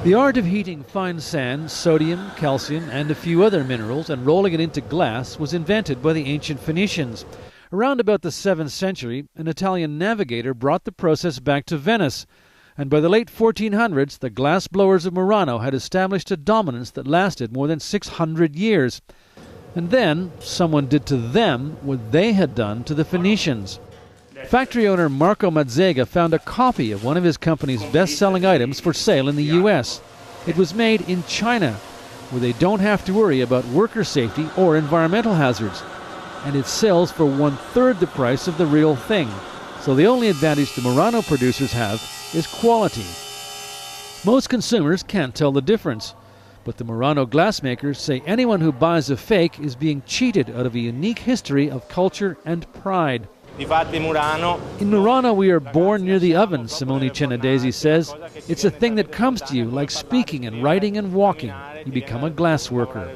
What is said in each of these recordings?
The art of heating fine sand, sodium, calcium, and a few other minerals and rolling it into glass was invented by the ancient Phoenicians. Around about the 7th century, an Italian navigator brought the process back to Venice, and by the late 1400s, the glass blowers of Murano had established a dominance that lasted more than 600 years. And then, someone did to them what they had done to the Phoenicians. Factory owner Marco Mazzega found a copy of one of his company's best-selling items for sale in the U.S. It was made in China, where they don't have to worry about worker safety or environmental hazards. And it sells for 1/3 the price of the real thing. So the only advantage the Murano producers have is quality. Most consumers can't tell the difference, but the Murano glassmakers say anyone who buys a fake is being cheated out of a unique history of culture and pride. In Murano, we are born near the oven, Simone Cenedesi says. It's a thing that comes to you like speaking and writing and walking. You become a glass worker.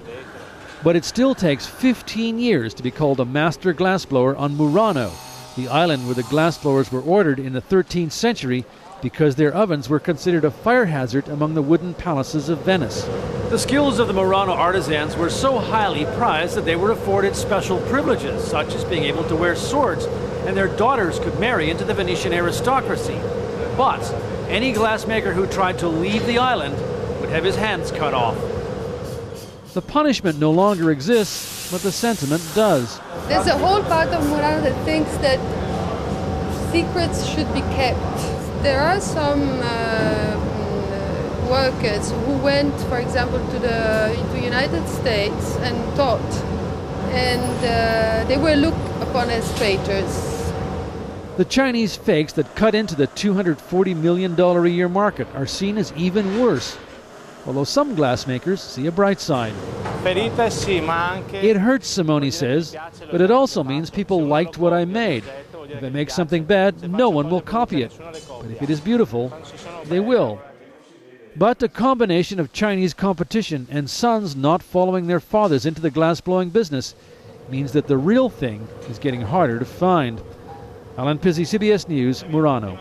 But it still takes 15 years to be called a master glassblower on Murano, the island where the glassblowers were ordered in the 13th century because their ovens were considered a fire hazard among the wooden palaces of Venice. The skills of the Murano artisans were so highly prized that they were afforded special privileges, such as being able to wear swords, and their daughters could marry into the Venetian aristocracy. But any glassmaker who tried to leave the island would have his hands cut off. The punishment no longer exists, but the sentiment does. There's a whole part of Murano that thinks that secrets should be kept. There are some workers who went, for example, to the United States and taught, and they were looked upon as traitors. The Chinese fakes that cut into the $240 million a year market are seen as even worse, although some glassmakers see a bright side. It hurts, Simone says, but it also means people liked what I made. If I make something bad, no one will copy it. But if it is beautiful, they will. But a combination of Chinese competition and sons not following their fathers into the glassblowing business means that the real thing is getting harder to find. Alan Pizzey, CBS News, Murano.